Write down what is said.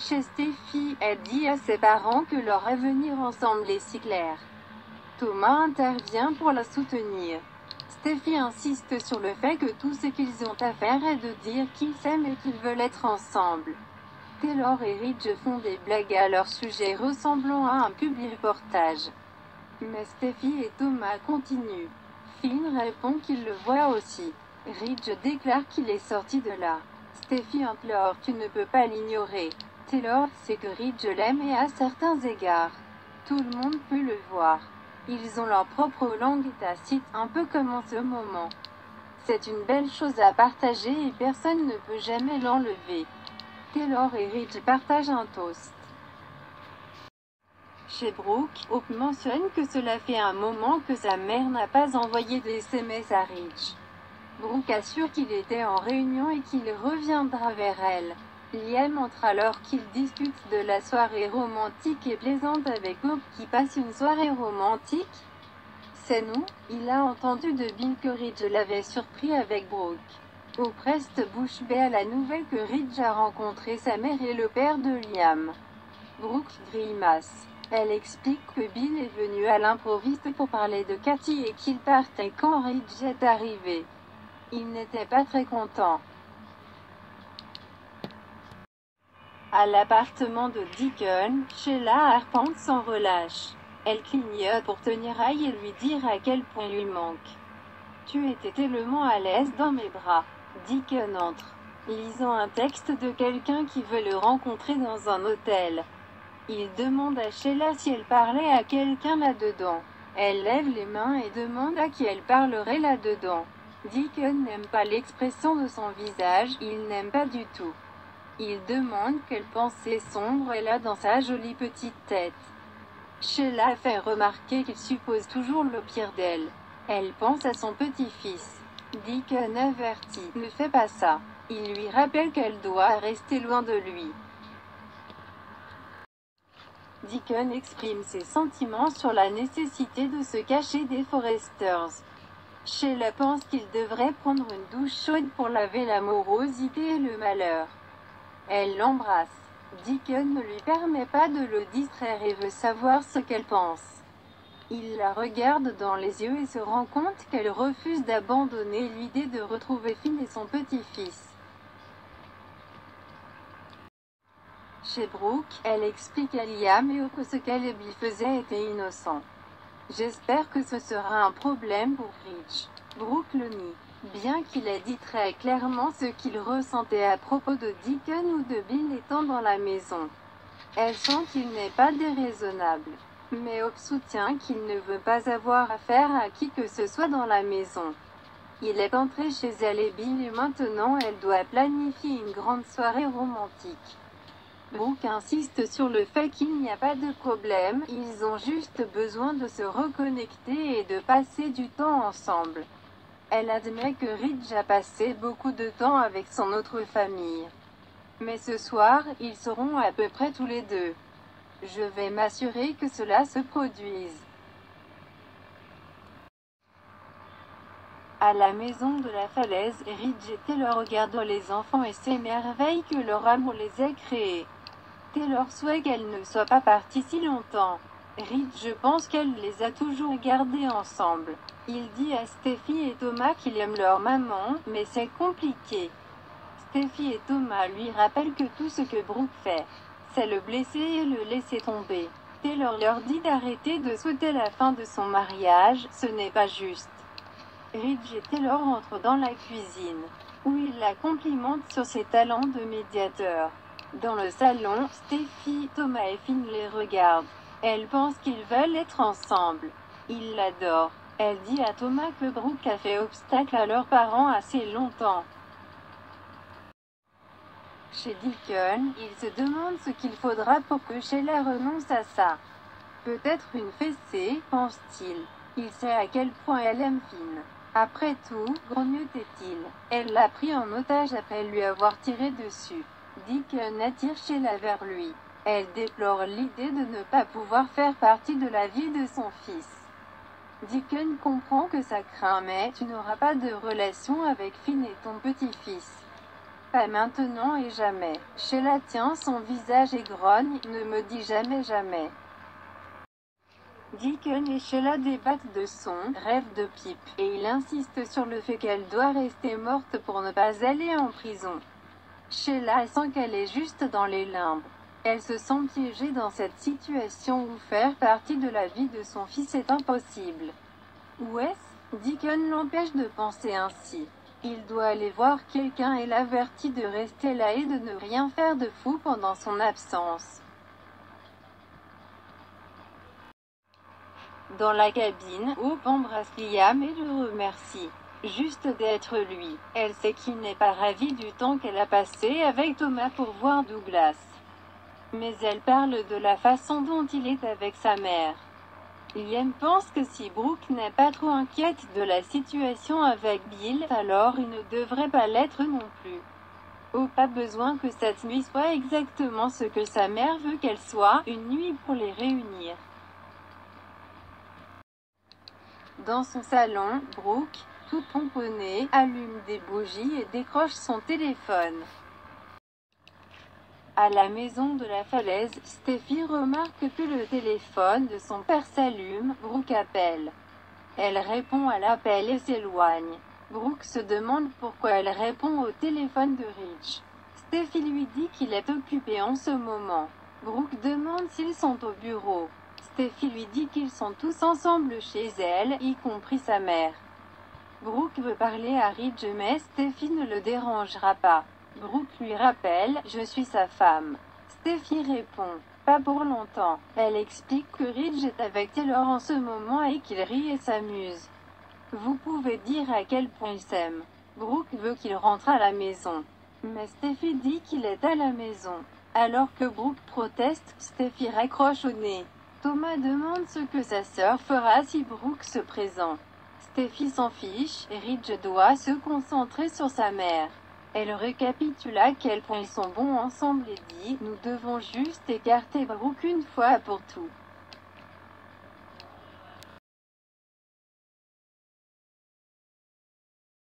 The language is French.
Chez Steffi, elle dit à ses parents que leur avenir ensemble est si clair. Thomas intervient pour la soutenir. Steffi insiste sur le fait que tout ce qu'ils ont à faire est de dire qu'ils s'aiment et qu'ils veulent être ensemble. Taylor et Ridge font des blagues à leur sujet ressemblant à un public reportage. Mais Steffi et Thomas continuent. Finn répond qu'il le voit aussi. Ridge déclare qu'il est sorti de là. Steffi implore: tu ne peux pas l'ignorer. Taylor sait que Ridge l'aime et à certains égards. Tout le monde peut le voir. Ils ont leur propre langue tacite, un peu comme en ce moment. C'est une belle chose à partager et personne ne peut jamais l'enlever. Taylor et Ridge partagent un toast. Chez Brooke, Hope mentionne que cela fait un moment que sa mère n'a pas envoyé de SMS à Ridge. Brooke assure qu'il était en réunion et qu'il reviendra vers elle. Liam entre alors qu'ils discutent de la soirée romantique et plaisante avec Hope qui passe une soirée romantique. C'est nous, il a entendu de Bill que Ridge l'avait surpris avec Brooke. Hope reste bouche bée à la nouvelle que Ridge a rencontré sa mère et le père de Liam. Brooke grimace. Elle explique que Bill est venu à l'improviste pour parler de Cathy et qu'il partait quand Ridge est arrivé. Il n'était pas très content. À l'appartement de Deacon, Sheila arpente sans relâche. Elle clignote pour tenir œil et lui dire à quel point il lui manque. Tu étais tellement à l'aise dans mes bras. Deacon entre, lisant un texte de quelqu'un qui veut le rencontrer dans un hôtel. Il demande à Sheila si elle parlait à quelqu'un là-dedans. Elle lève les mains et demande à qui elle parlerait là-dedans. Deacon n'aime pas l'expression de son visage, il n'aime pas du tout. Il demande quelle pensée sombre elle a dans sa jolie petite tête. Sheila fait remarquer qu'il suppose toujours le pire d'elle. Elle pense à son petit-fils. Deacon avertit: ne fais pas ça. Il lui rappelle qu'elle doit rester loin de lui. Deacon exprime ses sentiments sur la nécessité de se cacher des Foresters. Sheila pense qu'il devrait prendre une douche chaude pour laver la morosité et le malheur. Elle l'embrasse. Deacon ne lui permet pas de le distraire et veut savoir ce qu'elle pense. Il la regarde dans les yeux et se rend compte qu'elle refuse d'abandonner l'idée de retrouver Finn et son petit-fils. Chez Brooke, elle explique à Liam et Hope que ce qu'elle lui faisait était innocent. J'espère que ce sera un problème pour Ridge. Brooke le nie. Bien qu'il ait dit très clairement ce qu'il ressentait à propos de Deacon ou de Bill étant dans la maison. Elle sent qu'il n'est pas déraisonnable. Mais Hope soutient qu'il ne veut pas avoir affaire à qui que ce soit dans la maison. Il est entré chez elle et Bill et maintenant elle doit planifier une grande soirée romantique. Brooke insiste sur le fait qu'il n'y a pas de problème, ils ont juste besoin de se reconnecter et de passer du temps ensemble. Elle admet que Ridge a passé beaucoup de temps avec son autre famille. Mais ce soir, ils seront à peu près tous les deux. Je vais m'assurer que cela se produise. À la maison de la falaise, Ridge et Taylor regardent les enfants et s'émerveillent que leur amour les ait créés. Taylor souhaite qu'elle ne soit pas partie si longtemps. Ridge pense qu'elle les a toujours gardés ensemble. Il dit à Steffi et Thomas qu'ils aiment leur maman, mais c'est compliqué. Steffi et Thomas lui rappellent que tout ce que Brooke fait, c'est le blesser et le laisser tomber. Taylor leur dit d'arrêter de souhaiter la fin de son mariage, ce n'est pas juste. Ridge et Taylor entrent dans la cuisine, où il la complimente sur ses talents de médiateur. Dans le salon, Steffi, Thomas et Finn les regardent. Elle pense qu'ils veulent être ensemble. Ils l'adorent. Elle dit à Thomas que Brooke a fait obstacle à leurs parents assez longtemps. Chez Deacon, il se demande ce qu'il faudra pour que Sheila renonce à ça. Peut-être une fessée, pense-t-il. Il sait à quel point elle aime Finn. Après tout, grognotait-il. Elle l'a pris en otage après lui avoir tiré dessus. Deacon attire Sheila vers lui. Elle déplore l'idée de ne pas pouvoir faire partie de la vie de son fils. Deacon comprend que ça craint, mais tu n'auras pas de relation avec Finn et ton petit-fils. pas maintenant et jamais. Sheila tient son visage et grogne, ne me dis jamais jamais. Deacon et Sheila débattent de son rêve de Pip, et il insiste sur le fait qu'elle doit rester morte pour ne pas aller en prison. Sheila sent qu'elle est juste dans les limbes. Elle se sent piégée dans cette situation où faire partie de la vie de son fils est impossible. Wes, Deacon l'empêche de penser ainsi. Il doit aller voir quelqu'un et l'avertit de rester là et de ne rien faire de fou pendant son absence. Dans la cabine, Hope embrasse Liam et le remercie. Juste d'être lui. Elle sait qu'il n'est pas ravi du temps qu'elle a passé avec Thomas pour voir Douglas. Mais elle parle de la façon dont il est avec sa mère. Liam pense que si Brooke n'est pas trop inquiète de la situation avec Bill, alors il ne devrait pas l'être non plus. Hope a besoin que cette nuit soit exactement ce que sa mère veut qu'elle soit, une nuit pour les réunir. Dans son salon, Brooke, toute pomponnée, allume des bougies et décroche son téléphone. À la maison de la falaise, Steffi remarque que le téléphone de son père s'allume. Brooke appelle. Elle répond à l'appel et s'éloigne. Brooke se demande pourquoi elle répond au téléphone de Rich. Steffi lui dit qu'il est occupé en ce moment. Brooke demande s'ils sont au bureau. Steffi lui dit qu'ils sont tous ensemble chez elle, y compris sa mère. Brooke veut parler à Ridge mais Steffi ne le dérangera pas. Brooke lui rappelle « Je suis sa femme ». Steffi répond « Pas pour longtemps ». Elle explique que Ridge est avec Taylor en ce moment et qu'il rit et s'amuse. Vous pouvez dire à quel point ils s'aiment. Brooke veut qu'il rentre à la maison. Mais Steffi dit qu'il est à la maison. Alors que Brooke proteste, Steffi raccroche au nez. Thomas demande ce que sa sœur fera si Brooke se présente. Steffi s'en fiche, et Ridge doit se concentrer sur sa mère. Elle récapitule à quel point ils sont bons ensemble et dit « Nous devons juste écarter Brooke une fois pour tout ».